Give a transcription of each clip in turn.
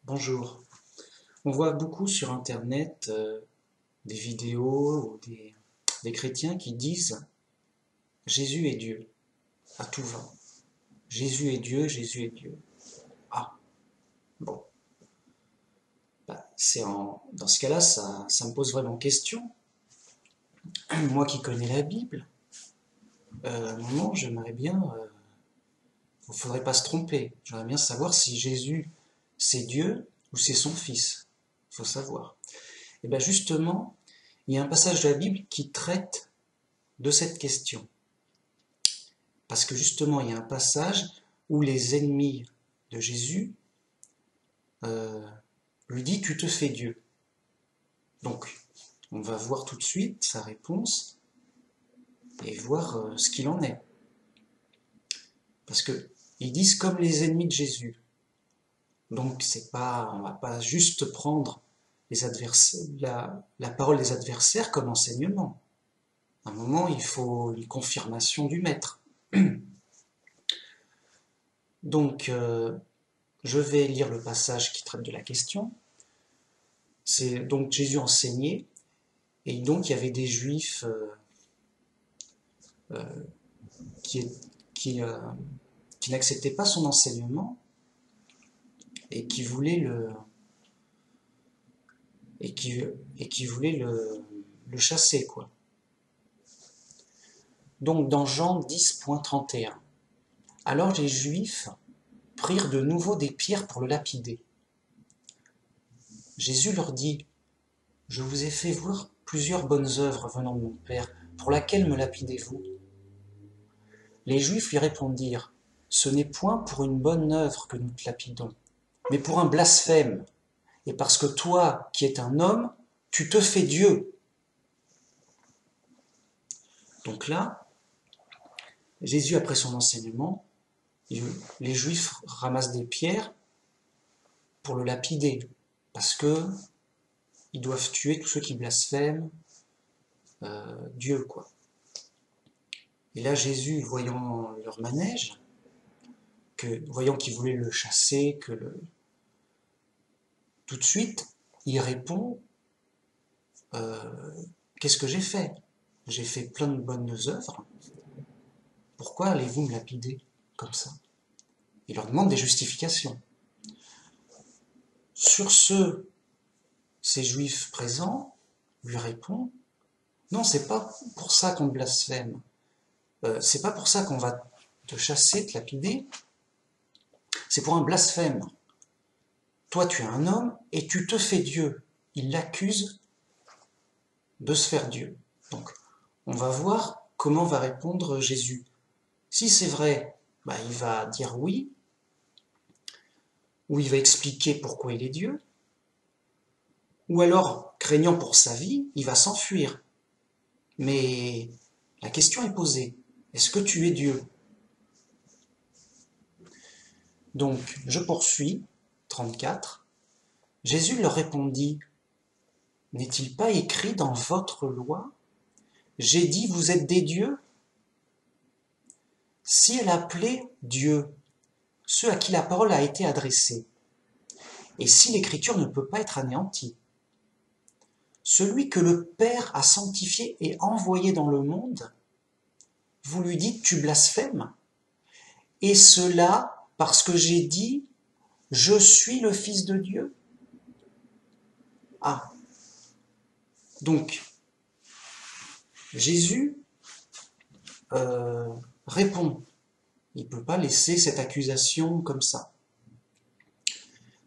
Bonjour. On voit beaucoup sur Internet des vidéos ou des chrétiens qui disent Jésus est Dieu, à tout va. Jésus est Dieu, Jésus est Dieu. Ah, bon. Dans ce cas-là, ça me pose vraiment question. Moi qui connais la Bible, à un moment, j'aimerais bien. Il ne faudrait pas se tromper. J'aimerais bien savoir si Jésus, c'est Dieu ou c'est son Fils. Il faut savoir. Et bien justement, il y a un passage de la Bible qui traite de cette question. Parce que justement, il y a un passage où les ennemis de Jésus lui disent « tu te fais Dieu ». Donc, on va voir tout de suite sa réponse et voir ce qu'il en est. Parce que ils disent comme les ennemis de Jésus. Donc, on ne va pas juste prendre la parole des adversaires comme enseignement. À un moment, il faut une confirmation du maître. Donc, je vais lire le passage qui traite de la question. C'est donc Jésus enseignait, et donc il y avait des Juifs qui, qui, euh, qui n'acceptaient pas son enseignement et qui voulaient le chasser, quoi. Donc dans Jean 10.31, alors les Juifs prirent de nouveau des pierres pour le lapider. Jésus leur dit, je vous ai fait voir plusieurs bonnes œuvres venant de mon Père, pour laquelle me lapidez-vous? Les Juifs lui répondirent, ce n'est point pour une bonne œuvre que nous te lapidons, mais pour un blasphème, et parce que toi, qui es un homme, tu te fais Dieu. Donc là, Jésus, après son enseignement, les Juifs ramassent des pierres pour le lapider, parce que ils doivent tuer tous ceux qui blasphèment Dieu, quoi. Et là, Jésus, voyant leur manège, voyant qu'ils voulaient le chasser, tout de suite, il répond qu'est-ce que j'ai fait? J'ai fait plein de bonnes œuvres. Pourquoi allez-vous me lapider comme ça? Il leur demande des justifications. Sur ce, ces Juifs présents lui répondent non, c'est pas pour ça qu'on blasphème. C'est pas pour ça qu'on va te chasser, te lapider. C'est pour un blasphème. Toi, tu es un homme et tu te fais Dieu. Il l'accuse de se faire Dieu. Donc, on va voir comment va répondre Jésus. Si c'est vrai, il va dire oui, ou il va expliquer pourquoi il est Dieu, ou alors, craignant pour sa vie, il va s'enfuir. Mais la question est posée, est-ce que tu es Dieu? Donc, je poursuis, 34. Jésus leur répondit, n'est-il pas écrit dans votre loi, j'ai dit vous êtes des dieux? Si elle appelait Dieu ceux à qui la parole a été adressée, et si l'écriture ne peut pas être anéantie, celui que le Père a sanctifié et envoyé dans le monde, vous lui dites tu blasphèmes, et cela parce que j'ai dit je suis le Fils de Dieu. Ah, donc Jésus répond. Il ne peut pas laisser cette accusation comme ça.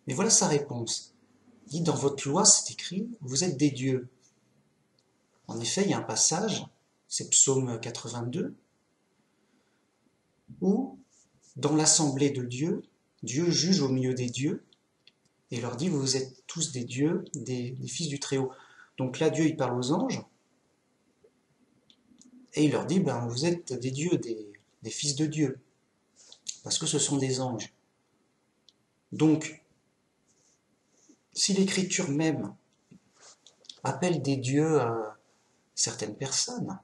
Mais voilà sa réponse. Il dit, dans votre loi, c'est écrit, vous êtes des dieux. En effet, il y a un passage, c'est Psaume 82, où, dans l'assemblée de Dieu, Dieu juge au milieu des dieux, et leur dit, vous êtes tous des dieux, des fils du Très-Haut. Donc là, Dieu, il parle aux anges, et il leur dit, vous êtes des dieux, des fils de Dieu, parce que ce sont des anges. Donc, si l'écriture même appelle des dieux à certaines personnes,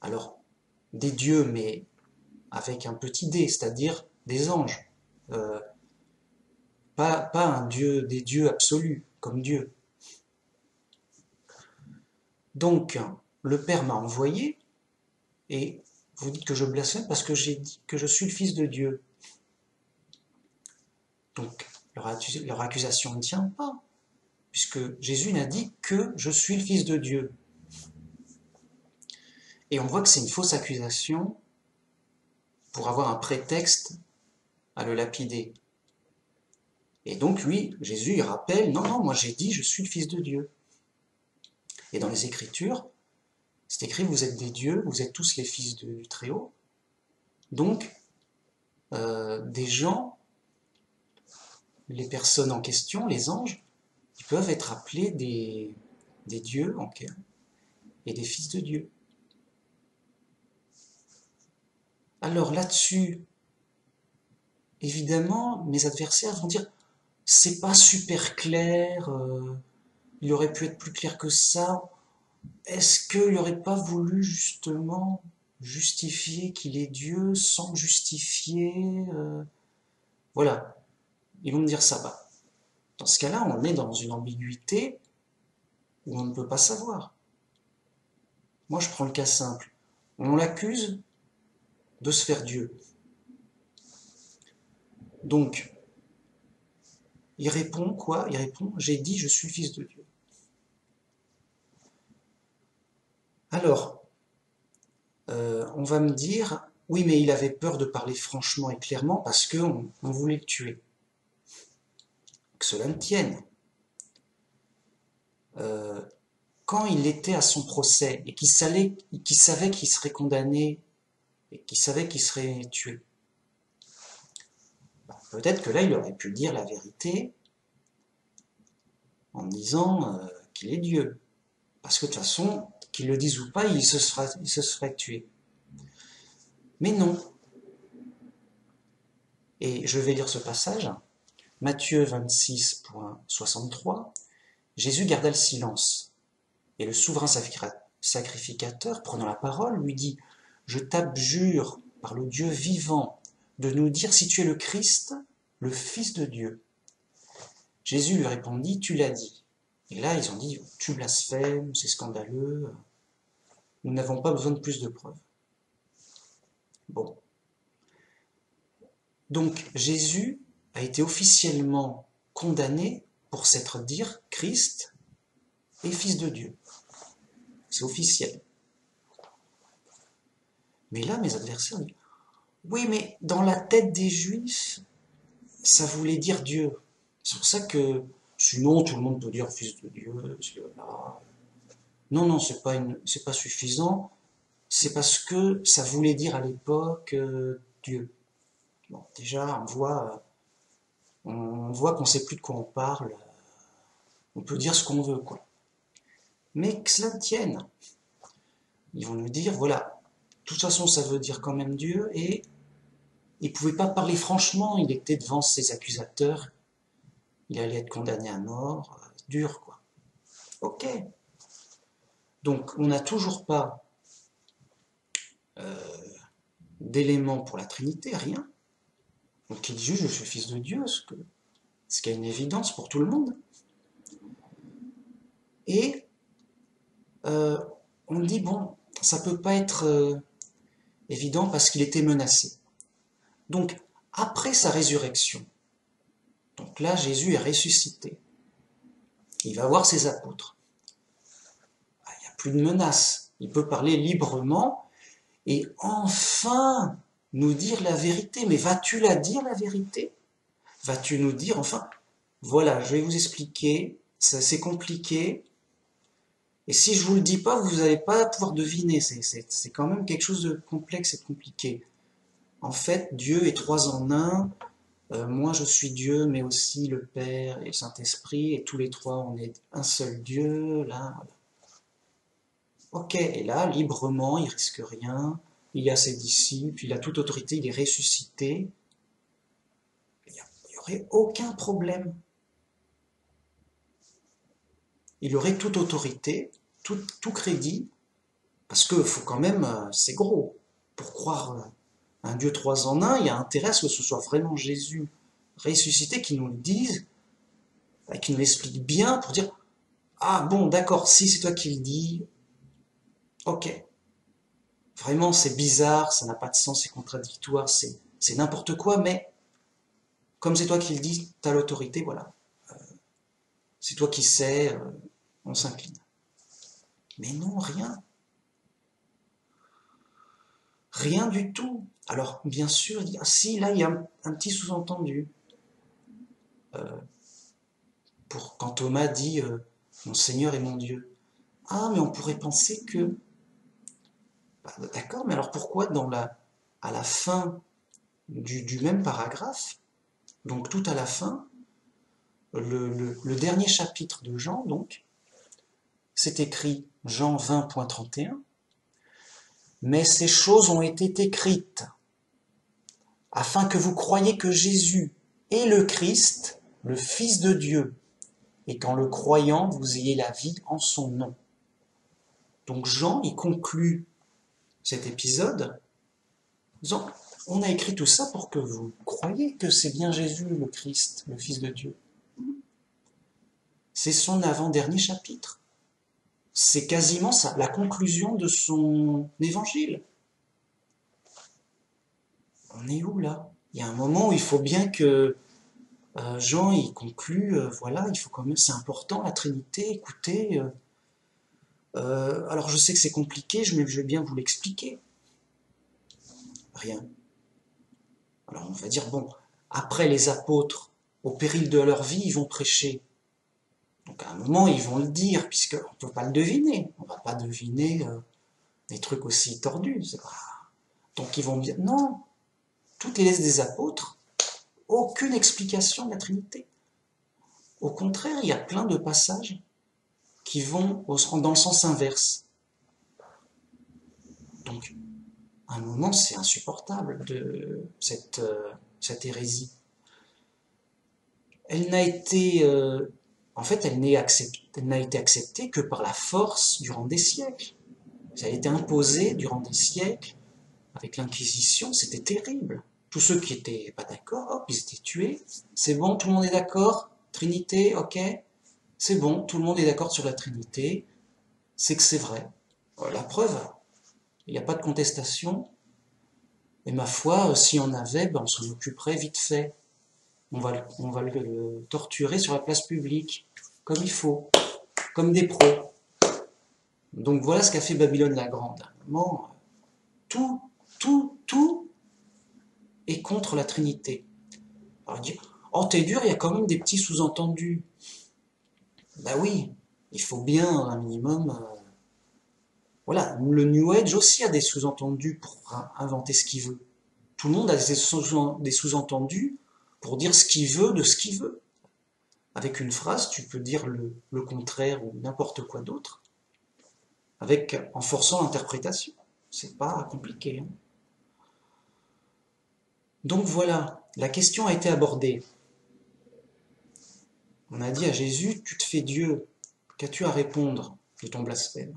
alors des dieux mais avec un petit d, c'est-à-dire des anges, pas un Dieu, des dieux absolus, comme Dieu. Donc, le Père m'a envoyé, et vous dites que je blasphème parce que j'ai dit que je suis le Fils de Dieu. Donc, leur accusation ne tient pas, puisque Jésus n'a dit que je suis le Fils de Dieu. Et on voit que c'est une fausse accusation pour avoir un prétexte à le lapider. Et donc, lui, Jésus, il rappelle, non, non, moi j'ai dit, je suis le Fils de Dieu. Et dans les Écritures, c'est écrit, vous êtes des dieux, vous êtes tous les fils du Très-Haut. Donc, des gens, les personnes en question, les anges, ils peuvent être appelés des dieux et des fils de Dieu. Alors là-dessus, évidemment, mes adversaires vont dire, c'est pas super clair, il aurait pu être plus clair que ça. Est-ce qu'il n'aurait pas voulu justement justifier qu'il est Dieu sans justifier Voilà, ils vont me dire ça. Bah, dans ce cas-là, on est dans une ambiguïté où on ne peut pas savoir. Moi, je prends le cas simple. On l'accuse de se faire Dieu. Donc, il répond quoi? Il répond, j'ai dit, je suis fils de Dieu. Alors, on va me dire, oui, mais il avait peur de parler franchement et clairement parce qu'on voulait le tuer. Que cela ne tienne. Quand il était à son procès et qu'il savait qu'il serait condamné et qu'il savait qu'il serait tué, peut-être que là, il aurait pu dire la vérité en disant qu'il est Dieu. Parce que de toute façon, qu'il le dise ou pas, il se serait tué. Mais non. Et je vais lire ce passage. Matthieu 26.63. Jésus garda le silence. Et le souverain sacrificateur, prenant la parole, lui dit, « Je t'abjure par le Dieu vivant de nous dire si tu es le Christ, le Fils de Dieu. » Jésus lui répondit, « Tu l'as dit. » Et là, ils ont dit, « Tu blasphèmes, c'est scandaleux, nous n'avons pas besoin de plus de preuves. » Bon. Donc, Jésus a été officiellement condamné pour s'être dit Christ et Fils de Dieu. C'est officiel. Mais là, mes adversaires disent, oui, mais dans la tête des Juifs, ça voulait dire Dieu. C'est pour ça que, sinon, tout le monde peut dire Fils de Dieu. Non, non, c'est pas suffisant. C'est parce que ça voulait dire à l'époque Dieu. Bon, déjà, on voit qu'on ne sait plus de quoi on parle. On peut dire ce qu'on veut, quoi. Mais que cela tienne. Ils vont nous dire, voilà, de toute façon, ça veut dire quand même Dieu, et il ne pouvait pas parler franchement, il était devant ses accusateurs, il allait être condamné à mort, dur, quoi. Ok. Donc, on n'a toujours pas d'éléments pour la Trinité, rien. Donc, il dit juste, je suis fils de Dieu, ce qui a une évidence pour tout le monde. Et on dit, bon, ça peut pas être évident parce qu'il était menacé. Donc, après sa résurrection, donc là, Jésus est ressuscité. Il va voir ses apôtres. Il n'y a plus de menace. Il peut parler librement et enfin nous dire la vérité. Mais vas-tu la dire, la vérité? Vas-tu nous dire, enfin, voilà, je vais vous expliquer, c'est compliqué, et si je vous le dis pas, vous n'allez pas pouvoir deviner, c'est quand même quelque chose de complexe et de compliqué. En fait, Dieu est trois en un, moi je suis Dieu, mais aussi le Père et le Saint-Esprit, et tous les trois on est un seul Dieu, là, voilà. Ok, et là, librement, il risque rien, il a ses disciples, il a toute autorité, il est ressuscité, il n'y aurait aucun problème. Il aurait toute autorité, tout crédit, parce que faut quand même, c'est gros. Pour croire un Dieu trois en un, il y a intérêt à ce que ce soit vraiment Jésus ressuscité qui nous le dise, qui nous l'explique bien pour dire « Ah bon, d'accord, si c'est toi qui le dis, ok. Vraiment, c'est bizarre, ça n'a pas de sens, c'est contradictoire, c'est n'importe quoi, mais comme c'est toi qui le dis, t'as l'autorité, voilà. C'est toi qui sais, on s'incline. » Mais non, rien. Rien du tout. Alors, bien sûr, si, là, il y a un petit sous-entendu. Quand Thomas dit Mon Seigneur et mon Dieu. Ah, mais on pourrait penser que... Bah, d'accord, mais alors pourquoi à la fin du même paragraphe, donc tout à la fin, le dernier chapitre de Jean, donc, c'est écrit Jean 20.31, mais ces choses ont été écrites afin que vous croyiez que Jésus est le Christ, le Fils de Dieu, et qu'en le croyant, vous ayez la vie en son nom. Donc Jean, il conclut cet épisode en disant, on a écrit tout ça pour que vous croyiez que c'est bien Jésus le Christ, le Fils de Dieu. C'est son avant-dernier chapitre. C'est quasiment ça, la conclusion de son évangile. On est où là? Il y a un moment où il faut bien que Jean il conclut, voilà, il faut quand même, c'est important la Trinité, écoutez. Alors je sais que c'est compliqué, je vais bien vous l'expliquer. Rien. Alors on va dire, bon, après les apôtres, au péril de leur vie, ils vont prêcher. Donc à un moment, ils vont le dire, puisqu'on ne peut pas le deviner. On ne va pas deviner des trucs aussi tordus. Donc ils vont dire, non, toutes les lettres des apôtres, aucune explication de la Trinité. Au contraire, il y a plein de passages qui vont dans le sens inverse. Donc, à un moment, c'est insupportable de cette hérésie. Elle n'a été, en fait, elle n'a été acceptée que par la force durant des siècles. Ça a été imposé durant des siècles avec l'Inquisition, c'était terrible. Tous ceux qui n'étaient pas d'accord, hop, ils étaient tués. C'est bon, tout le monde est d'accord? Trinité, ok? C'est bon, tout le monde est d'accord sur la Trinité. C'est que c'est vrai. La preuve, il n'y a pas de contestation. Et ma foi, s'il y en avait, ben on s'en occuperait vite fait. On va le torturer sur la place publique, comme il faut, comme des pros. Donc voilà ce qu'a fait Babylone la Grande. À un moment, tout est contre la Trinité. Alors dire, oh t'es dur, il y a quand même des petits sous-entendus. Ben oui, il faut bien un minimum... Voilà, le New Age aussi a des sous-entendus pour inventer ce qu'il veut. Tout le monde a des sous-entendus pour dire ce qu'il veut de ce qu'il veut. Avec une phrase, tu peux dire le contraire ou n'importe quoi d'autre, en forçant l'interprétation. C'est pas compliqué. Hein. Donc voilà, la question a été abordée. On a dit à Jésus, tu te fais Dieu, qu'as-tu à répondre de ton blasphème?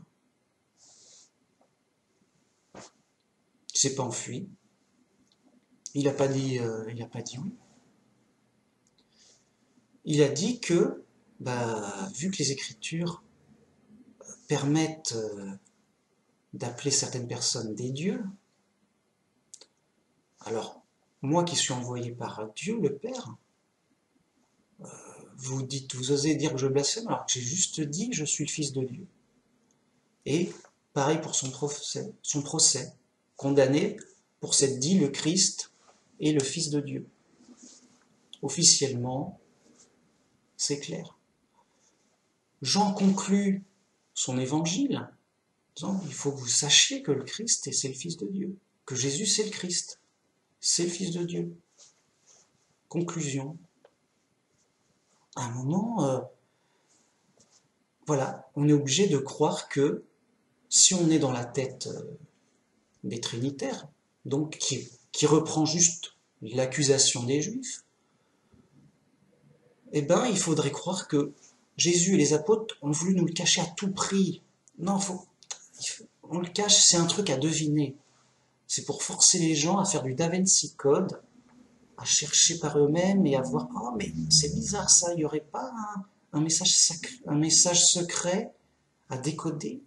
Il s'est pas enfui. Il n'a pas dit oui. Il a dit que, vu que les Écritures permettent d'appeler certaines personnes des dieux, alors, moi qui suis envoyé par Dieu, le Père, vous osez dire que je blasphème, alors que j'ai juste dit que je suis le Fils de Dieu. Et pareil pour son procès, condamné pour s'être dit le Christ et le Fils de Dieu. Officiellement, c'est clair. Jean conclut son évangile en disant, il faut que vous sachiez que le Christ, c'est le Fils de Dieu. Que Jésus, c'est le Christ. C'est le Fils de Dieu. Conclusion. À un moment, voilà, on est obligé de croire que si on est dans la tête des trinitaires, donc qui reprend juste l'accusation des Juifs, eh ben, il faudrait croire que Jésus et les apôtres ont voulu nous le cacher à tout prix. Non, on le cache, c'est un truc à deviner. C'est pour forcer les gens à faire du Da Vinci Code à chercher par eux-mêmes et à voir, oh mais c'est bizarre ça, il n'y aurait pas un message secret à décoder.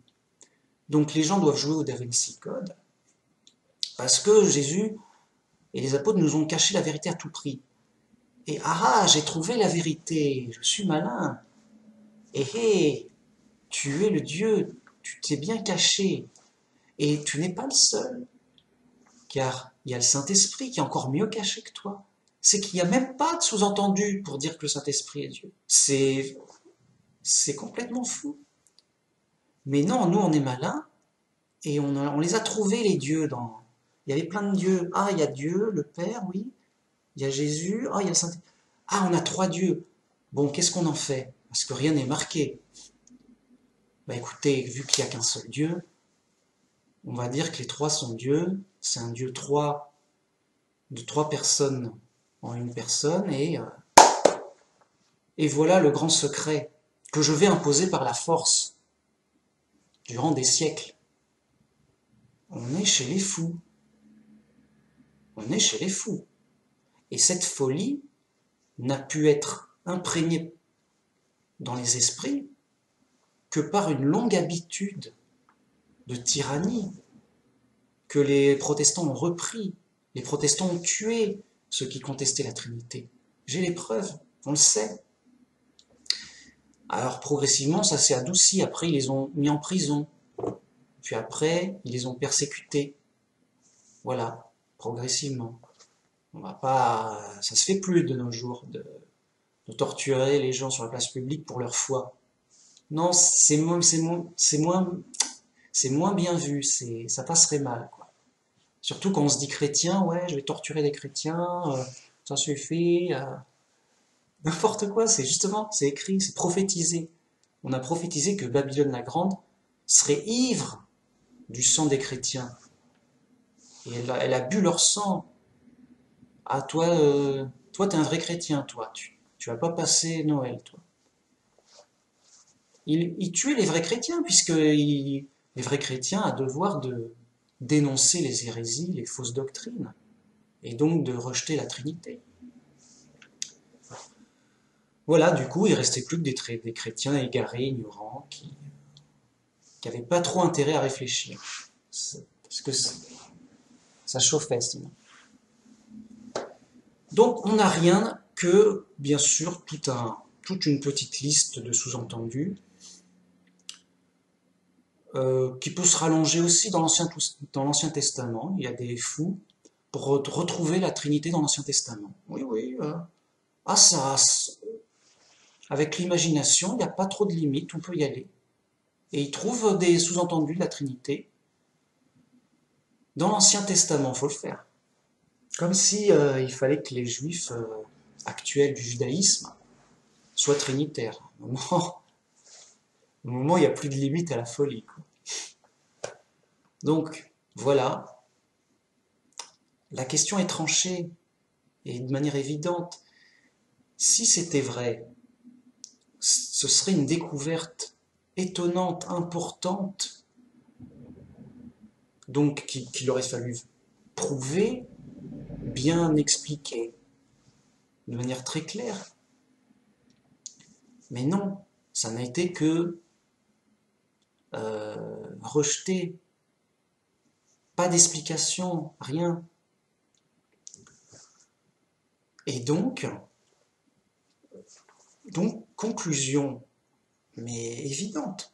Donc les gens doivent jouer au Da Vinci Code parce que Jésus et les apôtres nous ont caché la vérité à tout prix. Et j'ai trouvé la vérité, je suis malin. Hé, tu es le Dieu, tu t'es bien caché. Et tu n'es pas le seul, car il y a le Saint-Esprit qui est encore mieux caché que toi. C'est qu'il n'y a même pas de sous-entendu pour dire que le Saint-Esprit est Dieu. C'est complètement fou. Mais non, nous on est malins, et on les a trouvés les dieux dans... Il y avait plein de dieux. Ah, il y a Dieu, le Père, oui. Il y a Jésus. Ah, il y a le Saint-Esprit. Ah, on a 3 dieux. Bon, qu'est-ce qu'on en fait? Parce que rien n'est marqué. Bah écoutez, vu qu'il n'y a qu'un seul Dieu, on va dire que les 3 sont Dieu. C'est un Dieu de 3 personnes en une personne. Et voilà le grand secret que je vais imposer par la force durant des siècles. On est chez les fous. On est chez les fous. Et cette folie n'a pu être imprégnée dans les esprits que par une longue habitude de tyrannie que les protestants ont repris. Les protestants ont tué ceux qui contestaient la Trinité. J'ai les preuves, on le sait. Alors progressivement, ça s'est adouci. Après, ils les ont mis en prison. Puis après, ils les ont persécutés. Voilà, progressivement. On va pas, ça se fait plus de nos jours de torturer les gens sur la place publique pour leur foi. Non, c'est moins bien vu. Ça passerait mal, quoi. Surtout quand on se dit chrétien, ouais, je vais torturer les chrétiens, ça suffit. N'importe quoi, c'est écrit, c'est prophétisé. On a prophétisé que Babylone la Grande serait ivre du sang des chrétiens. Et elle a bu leur sang. Ah, toi, t'es un vrai chrétien, toi. Tu vas pas passer Noël, toi. Il tuait les vrais chrétiens, les vrais chrétiens a devoir de dénoncer les hérésies, les fausses doctrines, et donc de rejeter la Trinité. Voilà, du coup, il restait plus que des chrétiens égarés, ignorants, qui n'avaient pas trop intérêt à réfléchir. Parce que ça chauffait, sinon. Donc, on n'a rien que, bien sûr, toute une petite liste de sous-entendus, qui peut se rallonger aussi dans l'Ancien Testament. Il y a des fous pour retrouver la Trinité dans l'Ancien Testament. Oui, oui. Avec l'imagination, il n'y a pas trop de limites, on peut y aller. Et ils trouvent des sous-entendus de la Trinité dans l'Ancien Testament, il faut le faire. Comme si il fallait que les Juifs actuels du judaïsme soient trinitaires. Au moment, il n'y a plus de limite à la folie, quoi. Donc, voilà. La question est tranchée, et de manière évidente. Si c'était vrai, ce serait une découverte étonnante, importante, donc qu'il aurait fallu prouver, bien expliquer, de manière très claire. Mais non, ça n'a été que rejeté. Pas d'explication, rien. Et donc, conclusion, mais évidente,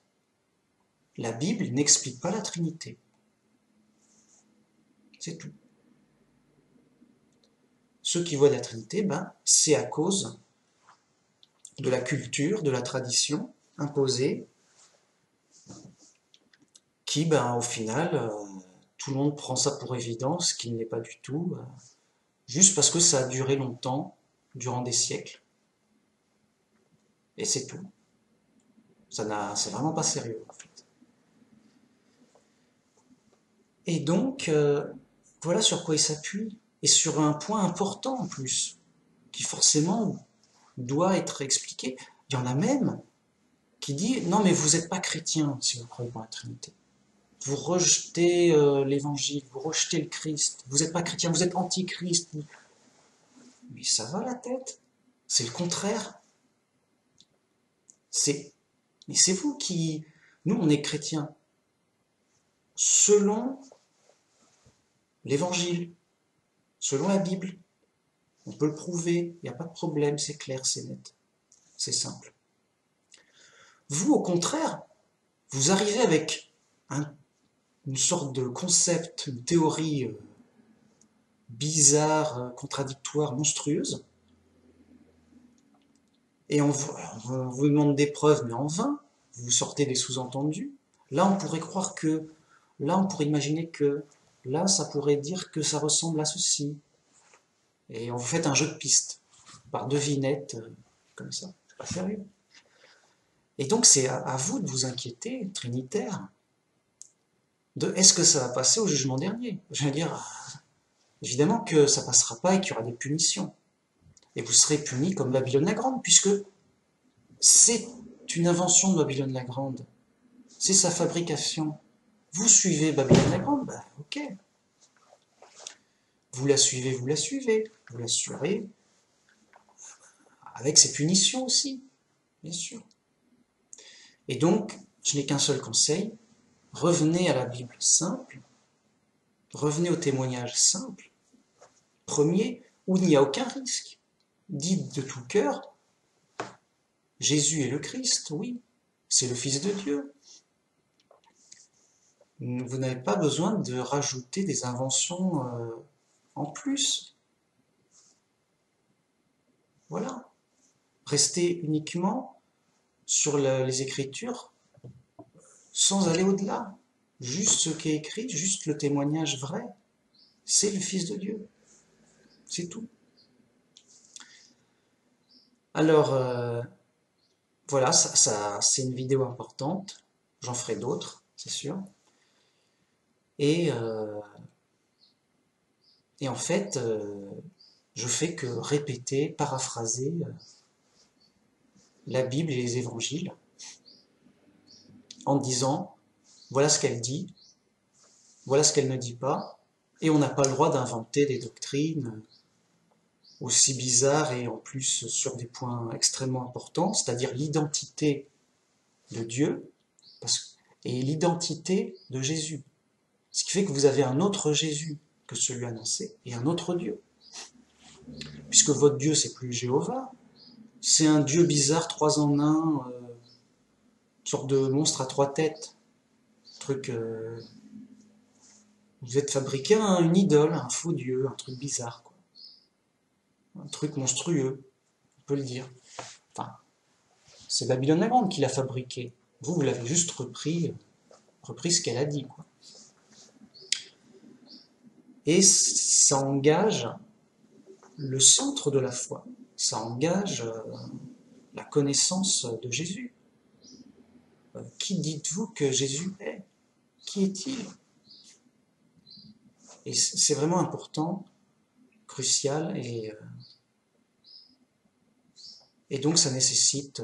la Bible n'explique pas la Trinité. C'est tout. Ceux qui voient la Trinité, c'est à cause de la culture, de la tradition imposée, qui, au final, tout le monde prend ça pour évident, ce qui ne l'est pas du tout, juste parce que ça a duré longtemps, durant des siècles. Et c'est tout. C'est vraiment pas sérieux, en fait. Et donc, voilà sur quoi il s'appuie, et sur un point important en plus, qui forcément doit être expliqué. Il y en a même qui dit non mais vous n'êtes pas chrétien si vous croyez pas à la Trinité. Vous rejetez l'évangile, vous rejetez le Christ, vous n'êtes pas chrétien, vous êtes antichrist. Mais ça va la tête? C'est le contraire. Mais c'est vous qui... Nous, on est chrétiens. Selon l'Évangile, selon la Bible. On peut le prouver, il n'y a pas de problème, c'est clair, c'est net. C'est simple. Vous, au contraire, vous arrivez avec une sorte de concept, une théorie bizarre, contradictoire, monstrueuse, et on vous demande des preuves, mais en vain, vous sortez des sous-entendus. Là, on pourrait croire que, là, on pourrait imaginer que, là, ça pourrait dire que ça ressemble à ceci. Et on vous fait un jeu de pistes, par devinette, comme ça. C'est pas sérieux. Et donc, c'est à vous de vous inquiéter, trinitaire, de est-ce que ça va passer au jugement dernier? Je veux dire, évidemment que ça passera pas et qu'il y aura des punitions. Et vous serez punis comme Babylone la Grande, puisque c'est une invention de Babylone la Grande. C'est sa fabrication. Vous suivez Babylone la Grande, bah ok. Vous la suivez, vous la suivez. Vous la suivrez avec ses punitions aussi, bien sûr. Et donc, je n'ai qu'un seul conseil, revenez à la Bible simple, revenez au témoignage simple, premier, où il n'y a aucun risque. Dites de tout cœur, Jésus est le Christ, oui, c'est le Fils de Dieu. Vous n'avez pas besoin de rajouter des inventions en plus. Voilà. Restez uniquement sur les Écritures sans aller au-delà. Juste ce qui est écrit, juste le témoignage vrai. C'est le Fils de Dieu. C'est tout. Alors, voilà, ça c'est une vidéo importante. J'en ferai d'autres, c'est sûr. Et en fait, je fais que répéter, paraphraser la Bible et les évangiles en disant voilà ce qu'elle dit, voilà ce qu'elle ne dit pas, et on n'a pas le droit d'inventer des doctrines aussi bizarres et en plus sur des points extrêmement importants, c'est-à-dire l'identité de Dieu et l'identité de Jésus. Ce qui fait que vous avez un autre Jésus que celui annoncé et un autre Dieu. Puisque votre Dieu, c'est plus Jéhovah, c'est un Dieu bizarre, 3 en 1, une sorte de monstre à 3 têtes. Truc. Vous êtes fabriqué une idole, un faux Dieu, un truc bizarre, quoi. Un truc monstrueux, on peut le dire. Enfin, c'est Babylone la Grande qui l'a fabriqué. Vous l'avez juste repris ce qu'elle a dit, quoi. Et ça engage le centre de la foi. Ça engage la connaissance de Jésus. Qui dites-vous que Jésus est? Qui est-il? Et c'est vraiment important, crucial, et donc ça nécessite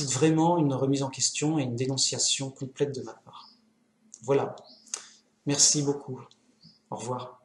vraiment une remise en question et une dénonciation complète de ma part. Voilà. Merci beaucoup. Au revoir.